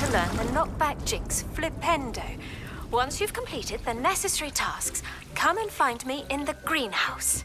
to learn the knockback jigs flipendo. Once you've completed the necessary tasks, come and find me in the greenhouse.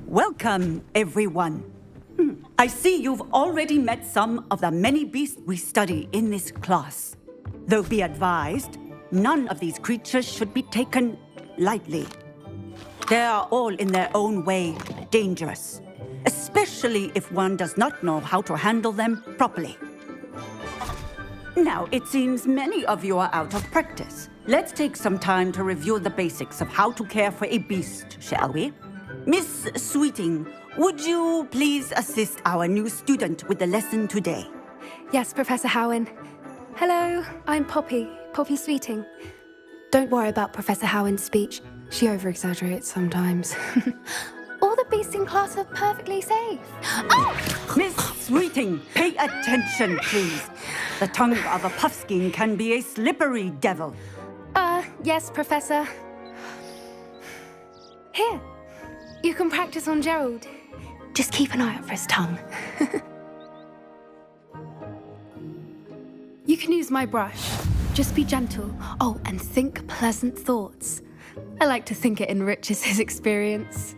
Welcome, everyone. I see you've already met some of the many beasts we study in this class. Though be advised, none of these creatures should be taken lightly. They are all in their own way dangerous, especially if one does not know how to handle them properly. Now, it seems many of you are out of practice. Let's take some time to review the basics of how to care for a beast, shall we? Miss Sweeting, would you please assist our new student with the lesson today? Yes, Professor Howen. Hello, I'm Poppy Sweeting. Don't worry about Professor Howen's speech. She over-exaggerates sometimes. All the beasts in class are perfectly safe. Oh! Miss Sweeting, pay attention, please. The tongue of a puffskein can be a slippery devil. Yes, Professor. Here, you can practice on Gerald. Just keep an eye out for his tongue. You can use my brush. Just be gentle. Oh, and think pleasant thoughts. I like to think it enriches his experience.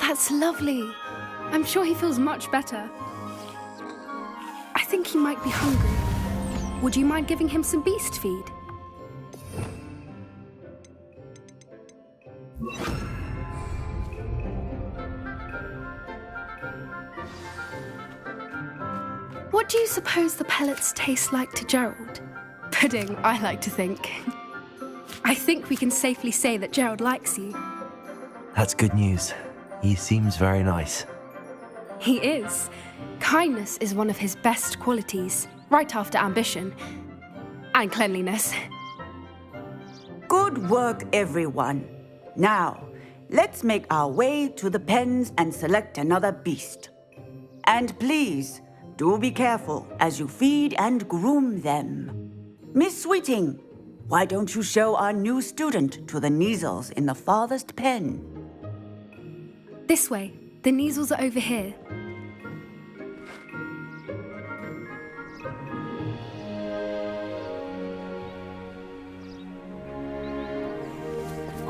That's lovely. I'm sure he feels much better. I think he might be hungry. Would you mind giving him some beast feed? What do you suppose the pellets taste like to Gerald? Pudding, I like to think. I think we can safely say that Gerald likes you. That's good news. He seems very nice. He is. Kindness is one of his best qualities, right after ambition and cleanliness. Good work, everyone. Now, let's make our way to the pens and select another beast. And please, do be careful as you feed and groom them. Miss Sweeting, why don't you show our new student to the Neasels in the farthest pen? This way. The Neasels are over here.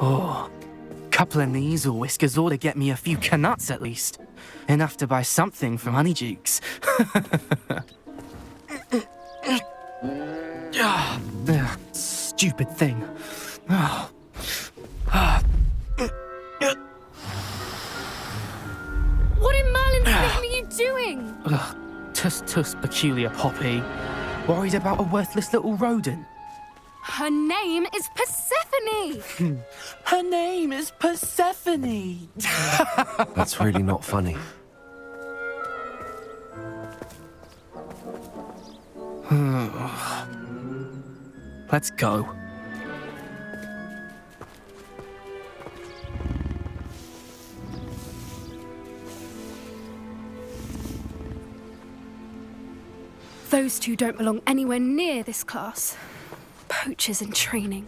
Oh, couple of Neasel whiskers ought to get me a few canuts at least. Enough to buy something from Honeydukes. Stupid thing. What in Merlin's name are you doing? Tuss, peculiar Poppy. Worried about a worthless little rodent. Her name is Persephone! Her name is Persephone! That's really not funny. Let's go. Those two don't belong anywhere near this class. Poachers in training.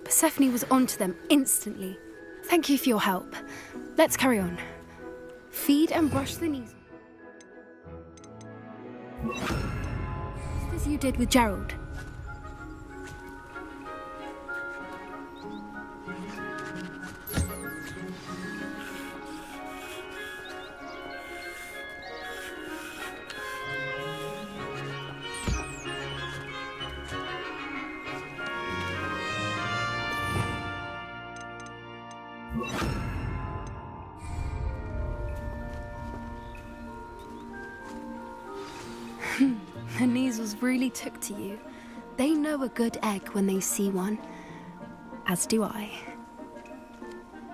Persephone was onto them instantly. Thank you for your help. Let's carry on. Feed and brush the knees. Just as you did with Gerald. The Neasels really took to you. They know a good egg when they see one. As do I.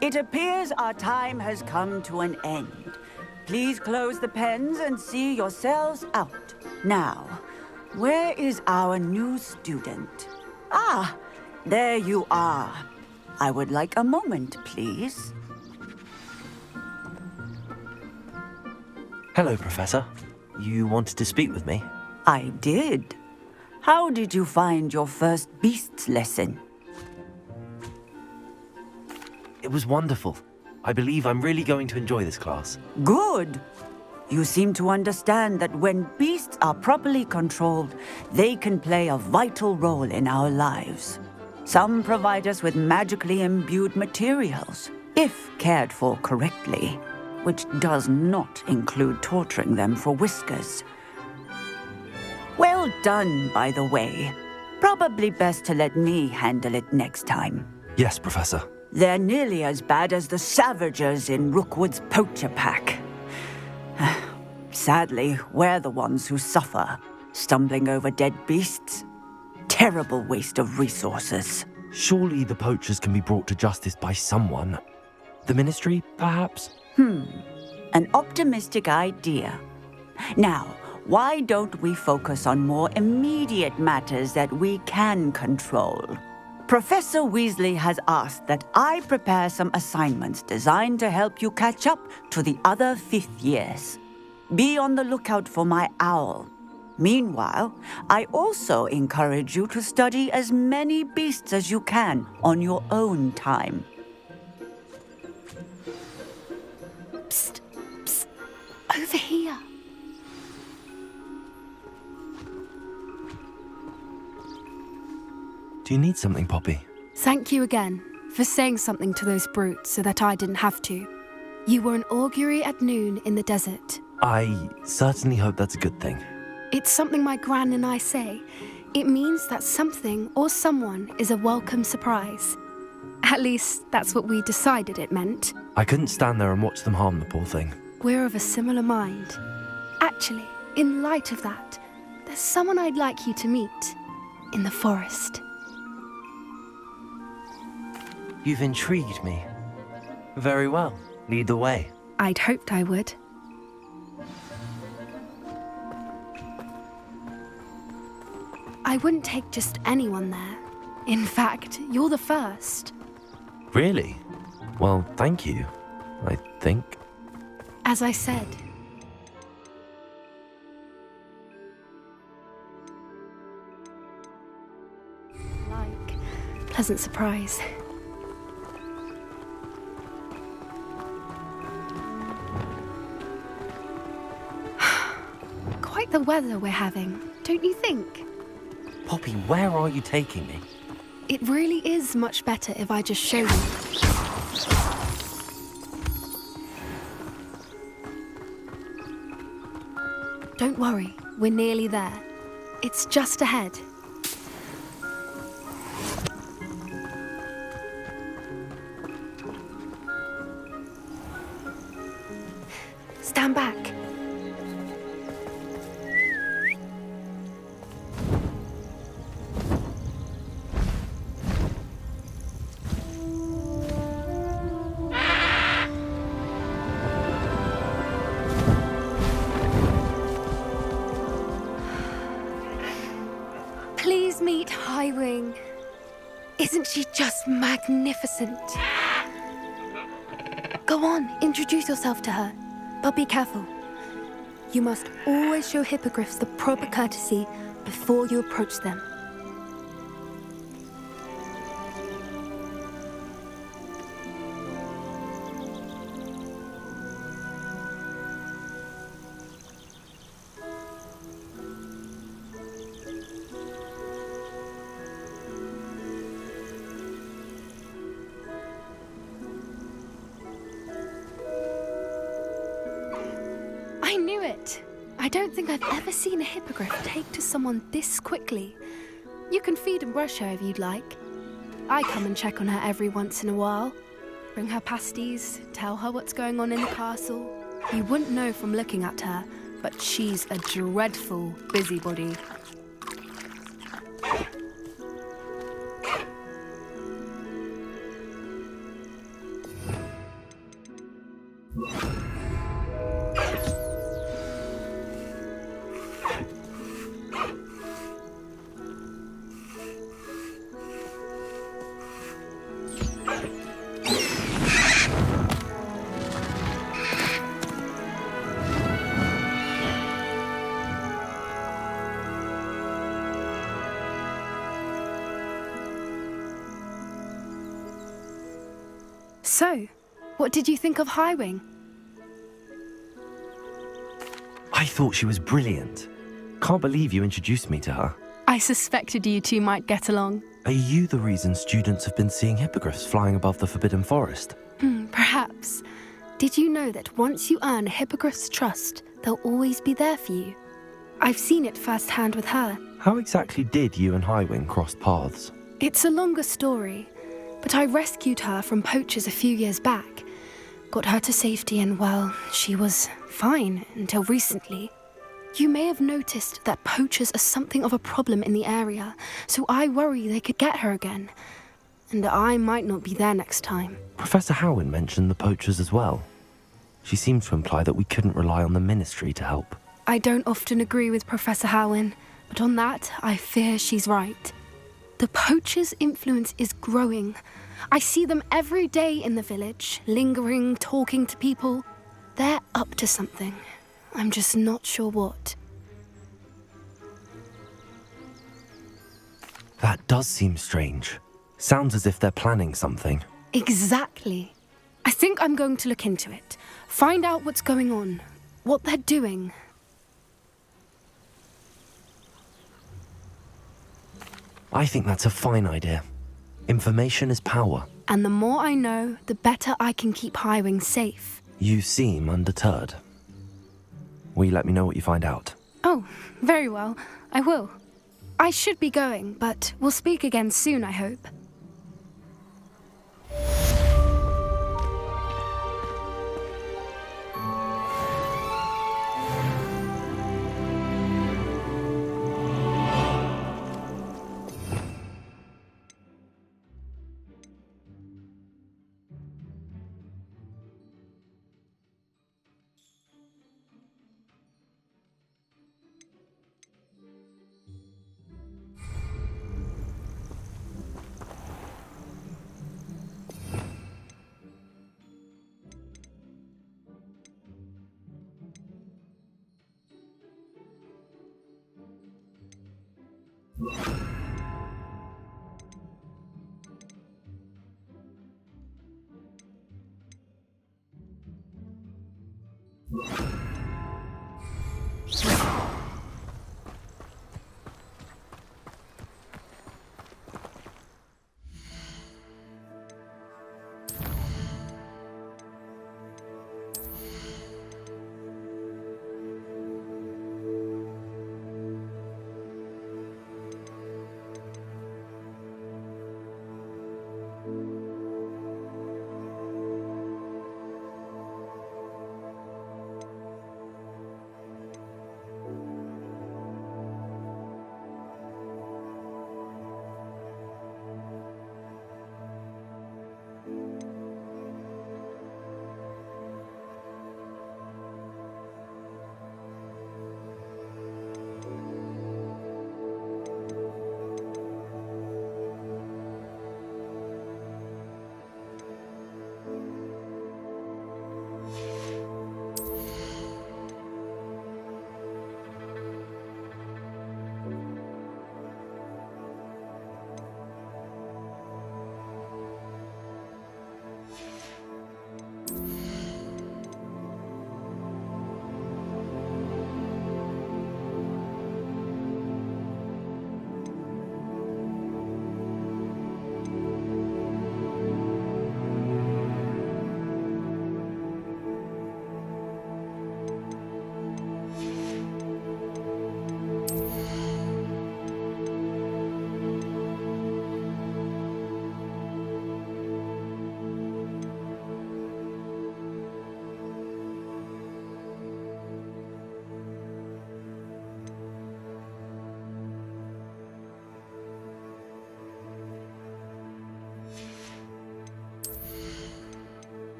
It appears our time has come to an end. Please close the pens and see yourselves out. Now, where is our new student? Ah, there you are. I would like a moment, please. Hello, Professor. You wanted to speak with me? I did. How did you find your first beasts lesson? It was wonderful. I believe I'm really going to enjoy this class. Good. You seem to understand that when beasts are properly controlled, they can play a vital role in our lives. Some provide us with magically imbued materials, if cared for correctly, which does not include torturing them for whiskers. Well done, by the way. Probably best to let me handle it next time. Yes, Professor. They're nearly as bad as the Savagers in Rookwood's poacher pack. Sadly, we're the ones who suffer, stumbling over dead beasts. Terrible waste of resources. Surely the poachers can be brought to justice by someone. The Ministry, perhaps? An optimistic idea. Now, why don't we focus on more immediate matters that we can control? Professor Weasley has asked that I prepare some assignments designed to help you catch up to the other fifth years. Be on the lookout for my owl. Meanwhile, I also encourage you to study as many beasts as you can on your own time. Psst, psst, over here. Do you need something, Poppy? Thank you again for saying something to those brutes so that I didn't have to. You were an augury at noon in the desert. I certainly hope that's a good thing. It's something my gran and I say. It means that something or someone is a welcome surprise. At least, that's what we decided it meant. I couldn't stand there and watch them harm the poor thing. We're of a similar mind. Actually, in light of that, there's someone I'd like you to meet. In the forest. You've intrigued me. Very well. Lead the way. I'd hoped I would. I wouldn't take just anyone there. In fact, you're the first. Really? Well, thank you, I think. As I said. Pleasant surprise. like the weather we're having, don't you think? Poppy, where are you taking me? It really is much better if I just show you. Don't worry, we're nearly there. It's just ahead. Stand back. Please meet Highwing. Isn't she just magnificent? Go on, introduce yourself to her. But be careful. You must always show hippogriffs the proper courtesy before you approach them. I knew it! I don't think I've ever seen a hippogriff take to someone this quickly. You can feed and brush her if you'd like. I come and check on her every once in a while. Bring her pasties, tell her what's going on in the castle. You wouldn't know from looking at her, but she's a dreadful busybody. So, what did you think of Highwing? I thought she was brilliant. Can't believe you introduced me to her. I suspected you two might get along. Are you the reason students have been seeing hippogriffs flying above the Forbidden Forest? Perhaps. Did you know that once you earn a hippogriff's trust, they'll always be there for you? I've seen it firsthand with her. How exactly did you and Highwing cross paths? It's a longer story, but I rescued her from poachers a few years back. Got her to safety and, well, she was fine until recently. You may have noticed that poachers are something of a problem in the area, so I worry they could get her again. And I might not be there next time. Professor Howin mentioned the poachers as well. She seemed to imply that we couldn't rely on the Ministry to help. I don't often agree with Professor Howin, but on that, I fear she's right. The poachers' influence is growing. I see them every day in the village, lingering, talking to people. They're up to something. I'm just not sure what. That does seem strange. Sounds as if they're planning something. Exactly. I think I'm going to look into it. Find out what's going on, what they're doing. I think that's a fine idea. Information is power. And the more I know, the better I can keep Highwing safe. You seem undeterred. Will you let me know what you find out? Oh, very well. I will. I should be going, but we'll speak again soon, I hope.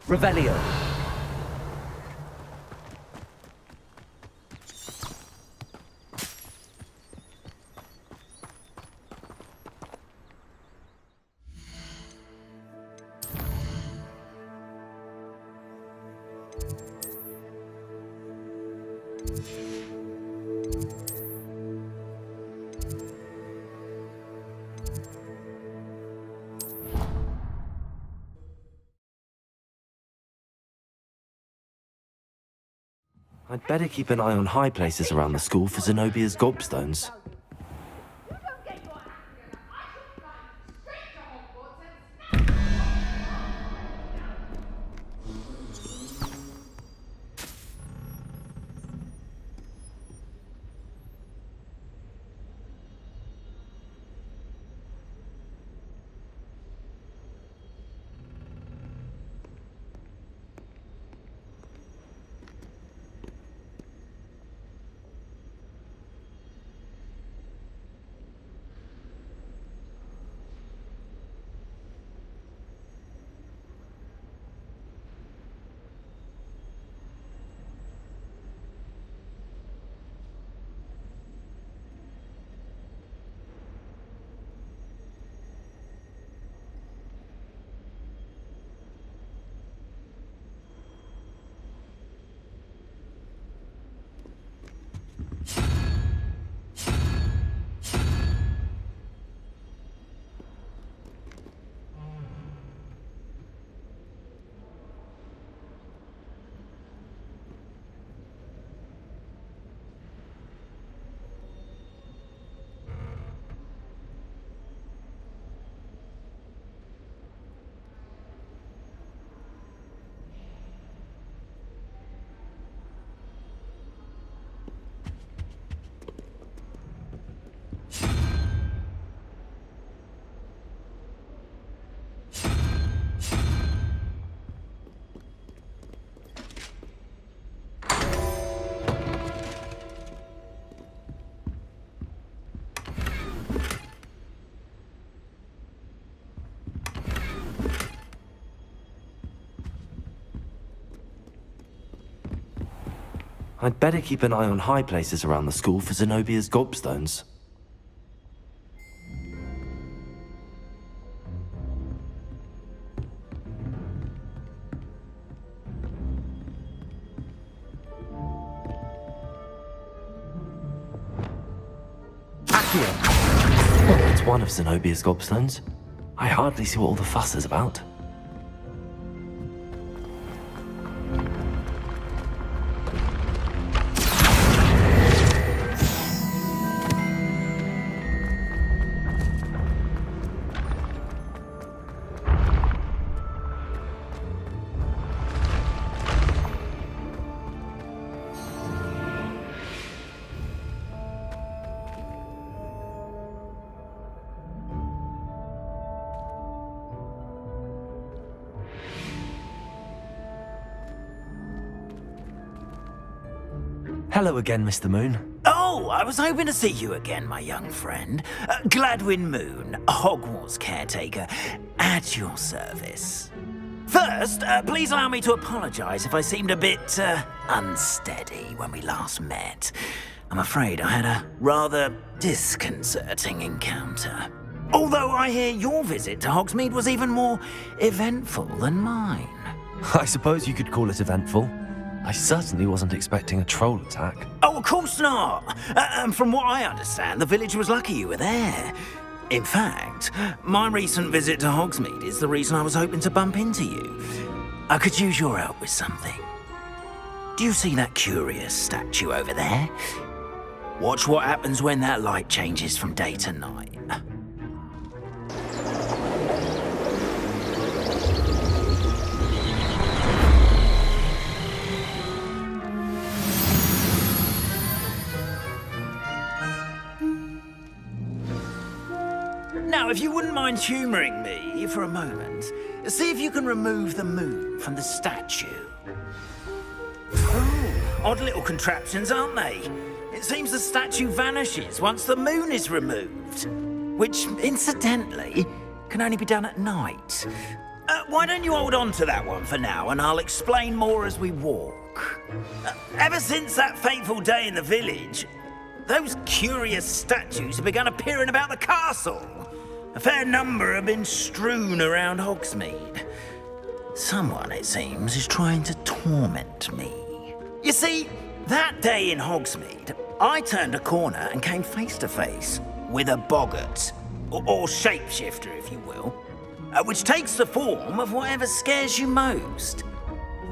Revelio. I'd better keep an eye on high places around the school for Zenobia's gobstones. I'd better keep an eye on high places around the school for Zenobia's gobstones. Well, it's one of Zenobia's gobstones. I hardly see what all the fuss is about. Hello again, Mr. Moon. Oh, I was hoping to see you again, my young friend. Gladwin Moon, Hogwarts Caretaker, at your service. First, please allow me to apologize if I seemed a bit, unsteady when we last met. I'm afraid I had a rather disconcerting encounter. Although I hear your visit to Hogsmeade was even more eventful than mine. I suppose you could call it eventful. I certainly wasn't expecting a troll attack. Oh, of course not. From what I understand, the village was lucky you were there. In fact, my recent visit to Hogsmeade is the reason I was hoping to bump into you. I could use your help with something. Do you see that curious statue over there? Watch what happens when that light changes from day to night. Now, if you wouldn't mind humouring me for a moment, see if you can remove the moon from the statue. Oh, odd little contraptions, aren't they? It seems the statue vanishes once the moon is removed, which, incidentally, can only be done at night. Why don't you hold on to that one for now, and I'll explain more as we walk. Ever since that fateful day in the village, those curious statues have begun appearing about the castle. A fair number have been strewn around Hogsmeade. Someone, it seems, is trying to torment me. You see, that day in Hogsmeade, I turned a corner and came face to face with a boggart, or shapeshifter, if you will, which takes the form of whatever scares you most.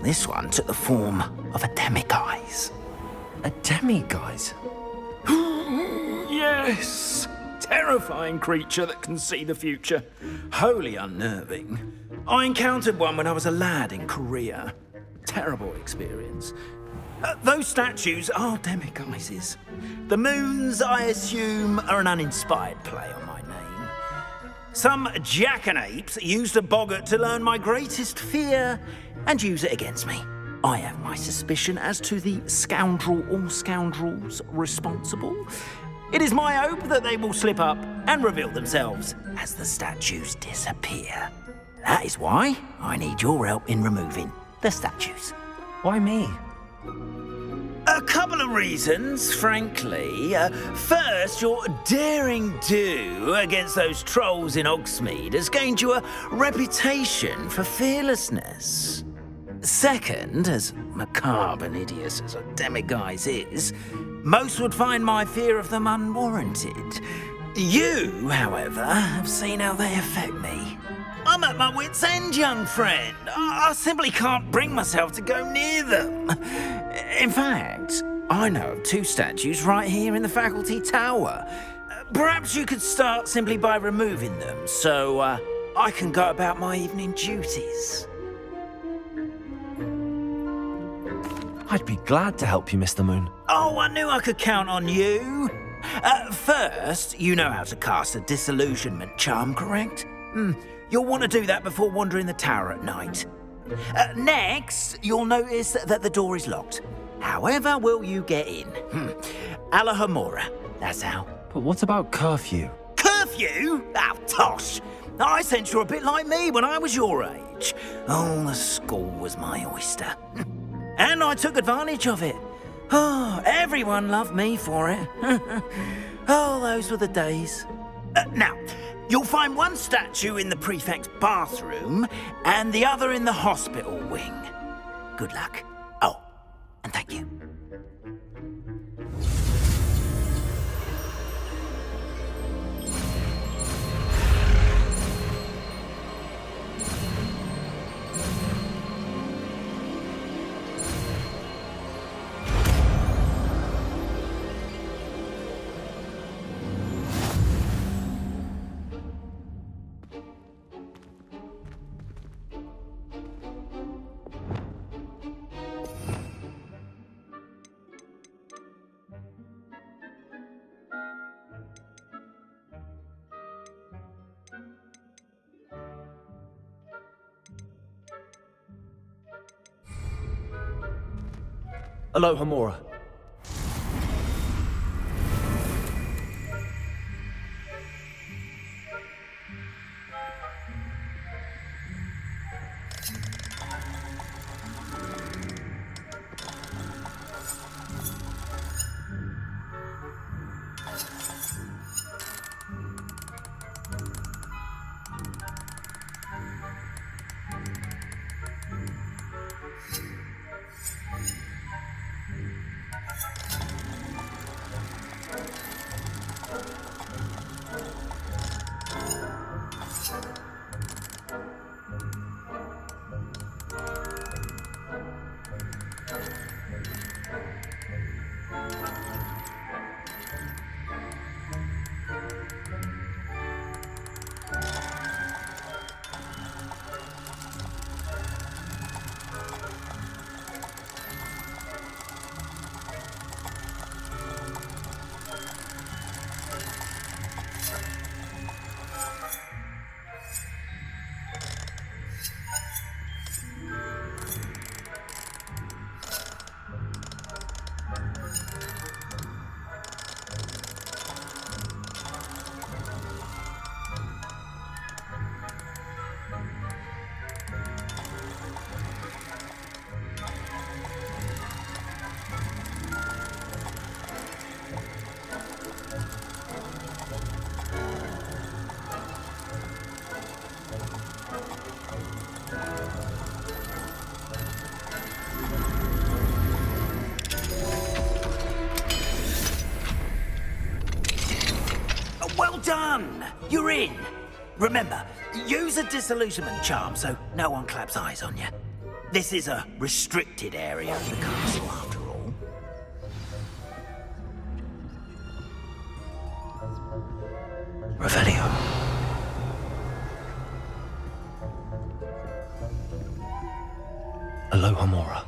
This one took the form of a demiguise. A demiguise? Yes! Terrifying creature that can see the future. Wholly unnerving. I encountered one when I was a lad in Korea. Terrible experience. Those statues are demiguises. The moons, I assume, are an uninspired play on my name. Some jackanapes used a boggart to learn my greatest fear and use it against me. I have my suspicion as to the scoundrel or scoundrels responsible. It is my hope that they will slip up and reveal themselves as the statues disappear. That is why I need your help in removing the statues. Why me? A couple of reasons, frankly. First, your daring do against those trolls in Hogsmeade has gained you a reputation for fearlessness. Second, as macabre and hideous as a demiguise is, most would find my fear of them unwarranted. You, however, have seen how they affect me. I'm at my wit's end, young friend. I simply can't bring myself to go near them. In fact, I know of 2 statues right here in the faculty tower. Perhaps you could start simply by removing them, so I can go about my evening duties. I'd be glad to help you, Mr. Moon. Oh, I knew I could count on you. First, you know how to cast a disillusionment charm, correct? You'll want to do that before wandering the tower at night. Next, you'll notice that the door is locked. However will you get in? Alahamora, that's how. But what about curfew? Curfew? Oh, tosh. I sense you're a bit like me when I was your age. Oh, the school was my oyster. And I took advantage of it. Oh, everyone loved me for it. Oh, those were the days. Now, you'll find one statue in the prefect's bathroom and the other in the hospital wing. Good luck. Oh, and thank you. Alohomora. Remember, use a disillusionment charm so no one claps eyes on you. This is a restricted area of the castle, after all. Revelio. Aloha Mora.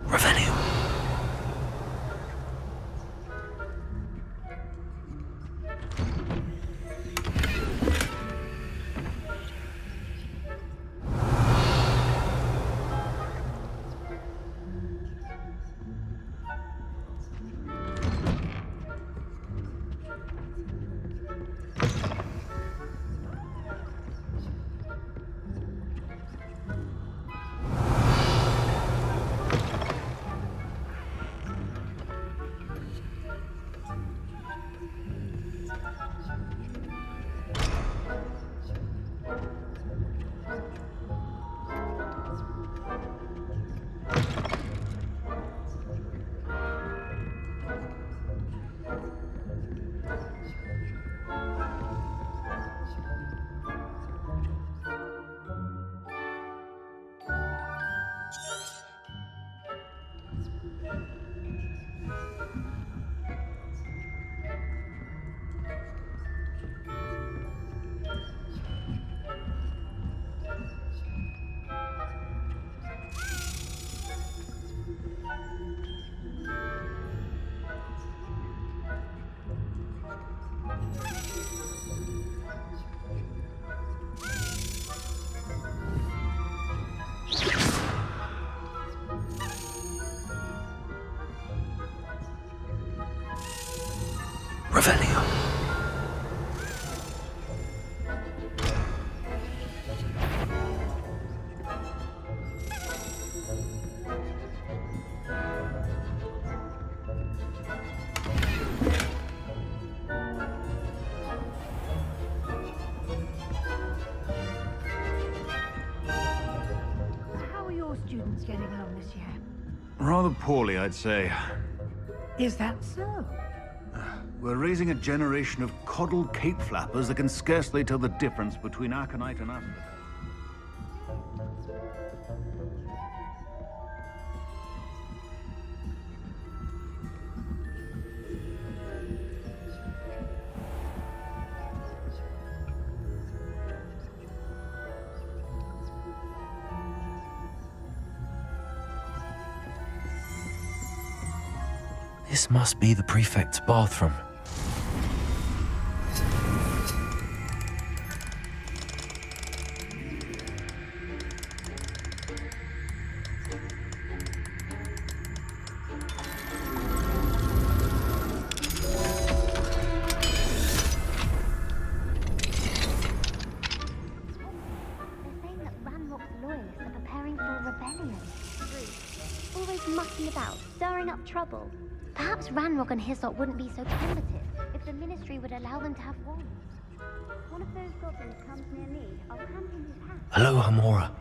Revelio. Revelio. How are your students getting along this year? Rather poorly, I'd say. Is that so? We're raising a generation of coddled cape flappers that can scarcely tell the difference between aconite and asphodel. This must be the prefect's bathroom. Mucking about, stirring up trouble. Perhaps Ranrock and Hyssop wouldn't be so primitive if the Ministry would allow them to have wands. One of those goblins comes near me, I'll hand him his hat. Aloha Mora.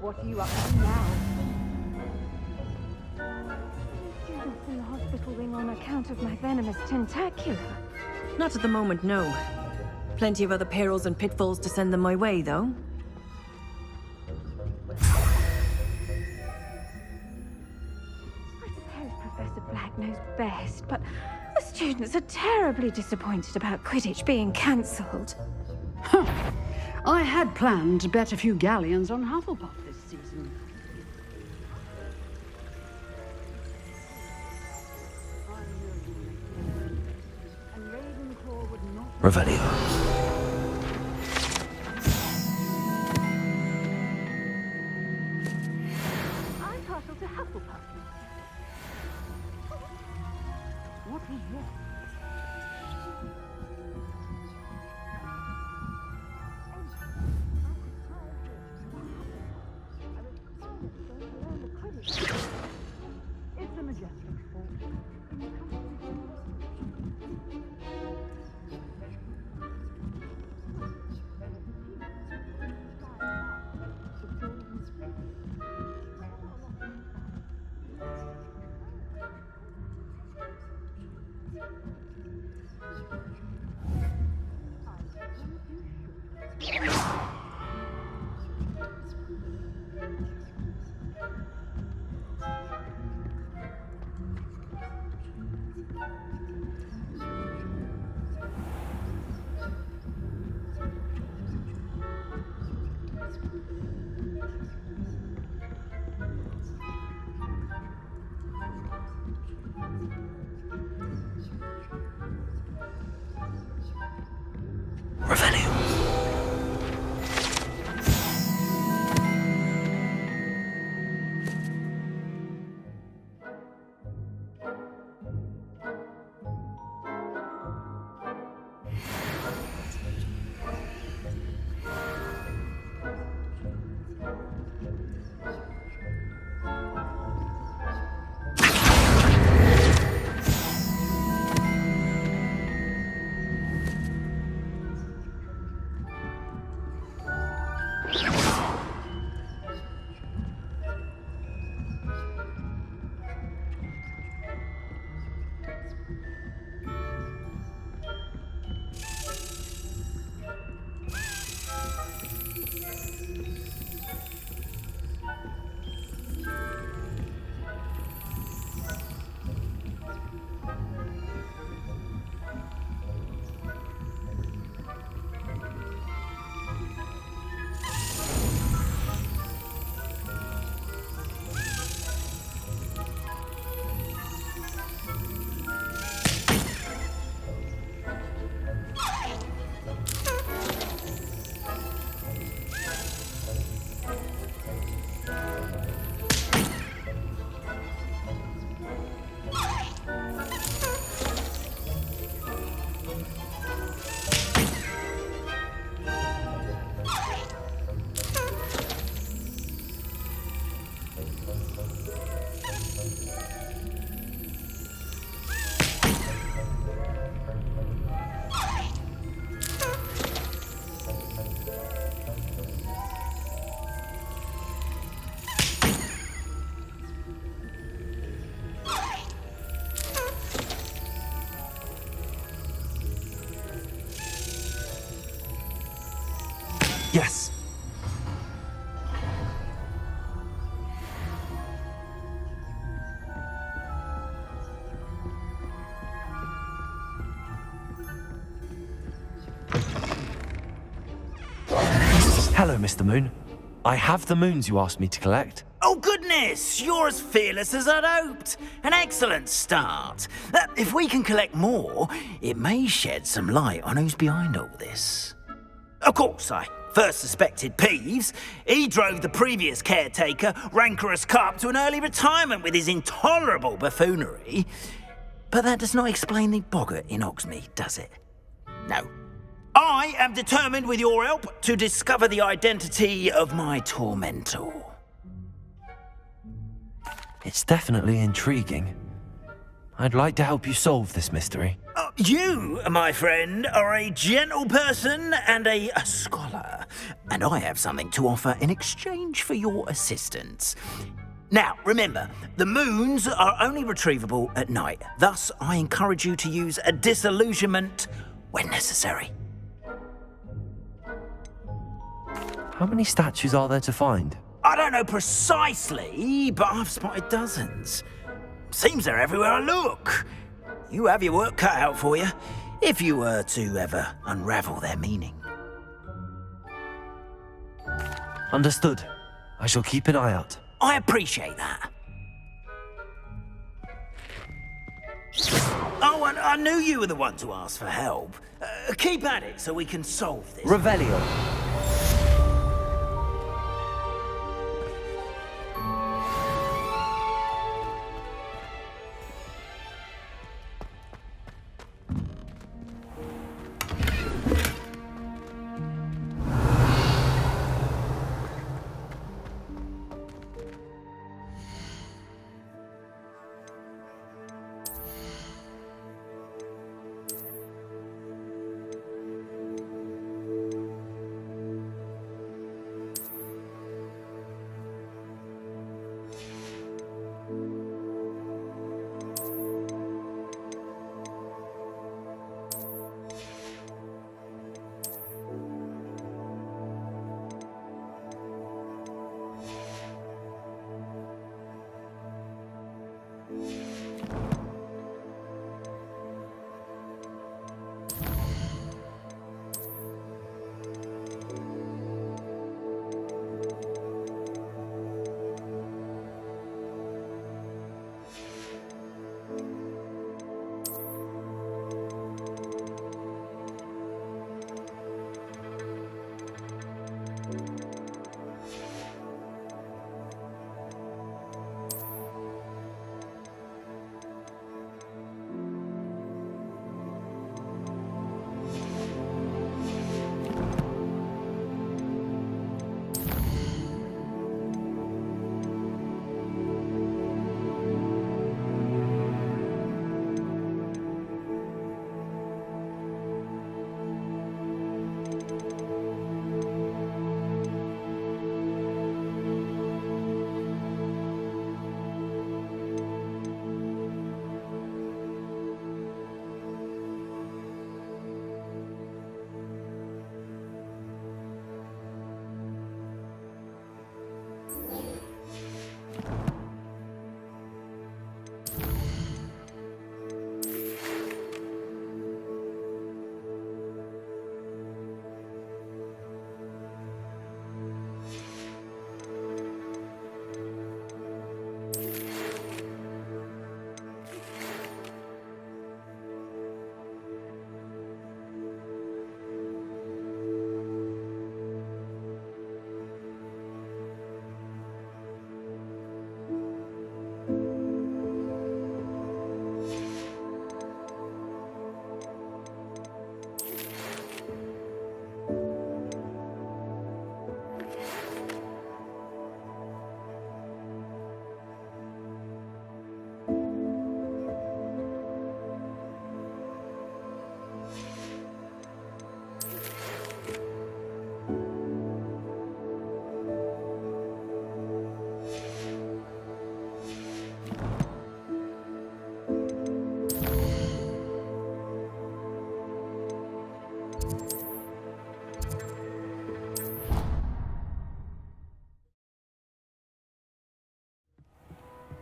What are you up to now? Students in the hospital wing on account of my venomous tentacula. Not at the moment, no. Plenty of other perils and pitfalls to send them my way, though. I suppose Professor Black knows best, but the students are terribly disappointed about Quidditch being cancelled. I had planned to bet a few galleons on Hufflepuff this season. Revelio. I'm partial to Hufflepuff. What is this? It's a majestic fall. Yes. Hello, Mr. Moon. I have the moons you asked me to collect. Oh, goodness! You're as fearless as I'd hoped. An excellent start. If we can collect more, it may shed some light on who's behind all this. Of course, I first suspected Peeves. He drove the previous caretaker, Rancorous Carp, to an early retirement with his intolerable buffoonery. But that does not explain the boggart in Hogsmeade, does it? No. I am determined with your help to discover the identity of my tormentor. It's definitely intriguing. I'd like to help you solve this mystery. You, my friend, are a gentle person and a scholar, and I have something to offer in exchange for your assistance. Now, remember, the moons are only retrievable at night. Thus, I encourage you to use a disillusionment when necessary. How many statues are there to find? I don't know precisely, but I've spotted dozens. Seems they're everywhere I look. You have your work cut out for you, if you were to ever unravel their meaning. Understood. I shall keep an eye out. I appreciate that. Oh, and I knew you were the one to ask for help. Keep at it so we can solve this. Revelio.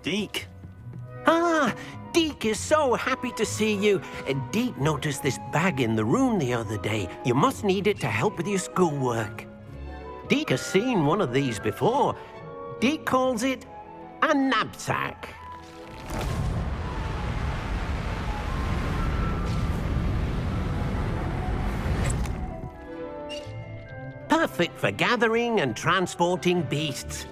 Deke. Ah, Deke is so happy to see you. Deke noticed this bag in the room the other day. You must need it to help with your schoolwork. Deke has seen one of these before. Deke calls it a Nab-Sack. Perfect for gathering and transporting beasts.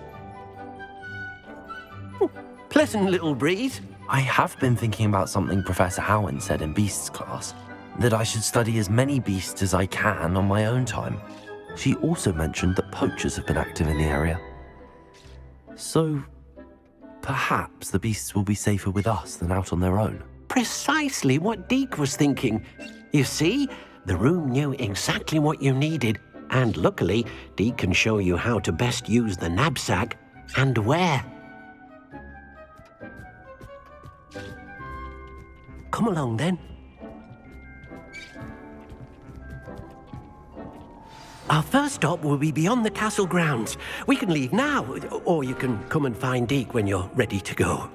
Pleasant little breeze. I have been thinking about something Professor Howin said in Beasts class, that I should study as many beasts as I can on my own time. She also mentioned that poachers have been active in the area. So, perhaps the beasts will be safer with us than out on their own. Precisely what Deke was thinking. You see, the room knew exactly what you needed, and luckily, Deke can show you how to best use the Nab-Sack and where. Come along then. Our first stop will be beyond the castle grounds. We can leave now, or you can come and find Deke when you're ready to go.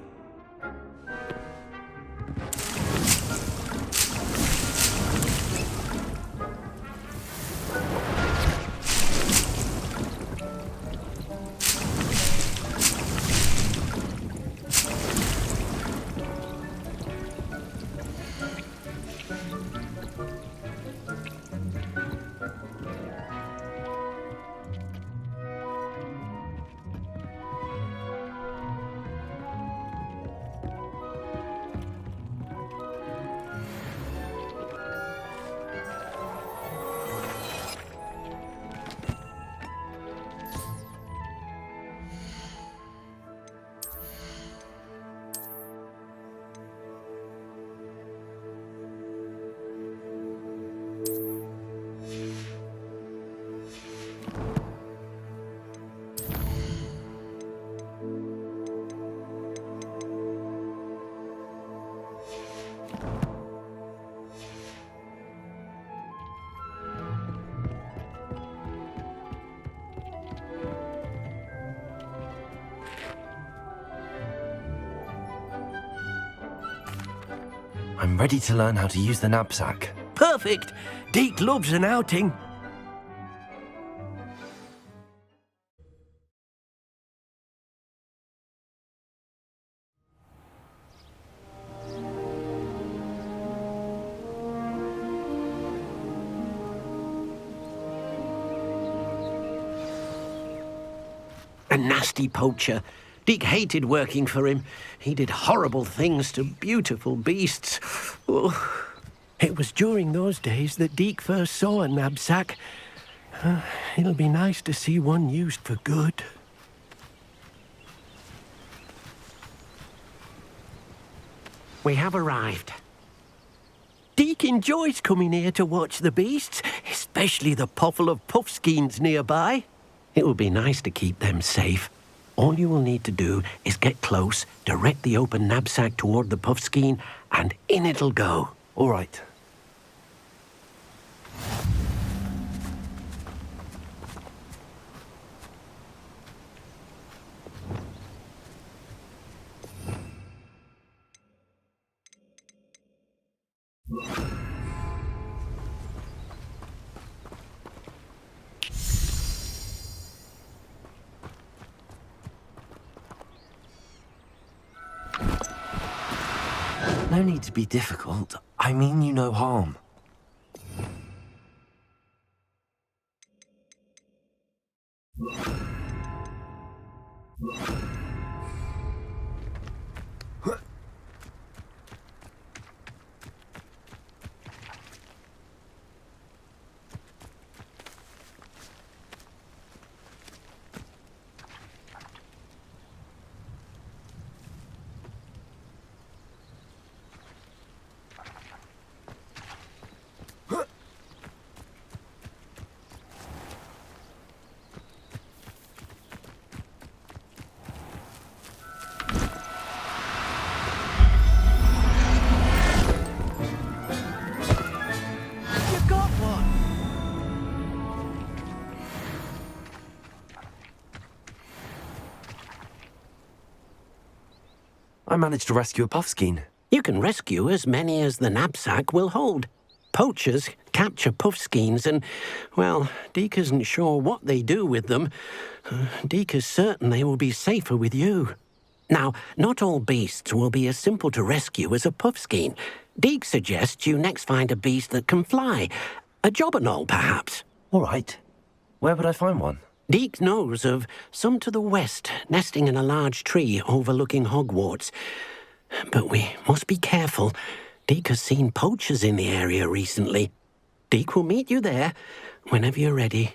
I'm ready to learn how to use the Nab-Sack. Perfect! Deke loves an outing. A nasty poacher. Deke hated working for him. He did horrible things to beautiful beasts. Oh. It was during those days that Deke first saw a Nab-Sack. It'll be nice to see one used for good. We have arrived. Deke enjoys coming here to watch the beasts, especially the potful of puffskeins nearby. It will be nice to keep them safe. All you will need to do is get close, direct the open Nab-Sack toward the puffskein, and in it'll go. All right. No need to be difficult. I mean you no harm. I managed to rescue a puffskein. You can rescue as many as the Nab-Sack will hold. Poachers capture puffskeins and, well, Deke isn't sure what they do with them. Deke is certain they will be safer with you. Now, not all beasts will be as simple to rescue as a puffskein. Deke suggests you next find a beast that can fly. A jobberknoll, perhaps. All right. Where would I find one? Deke knows of some to the west, nesting in a large tree overlooking Hogwarts. But we must be careful. Deke has seen poachers in the area recently. Deke will meet you there whenever you're ready.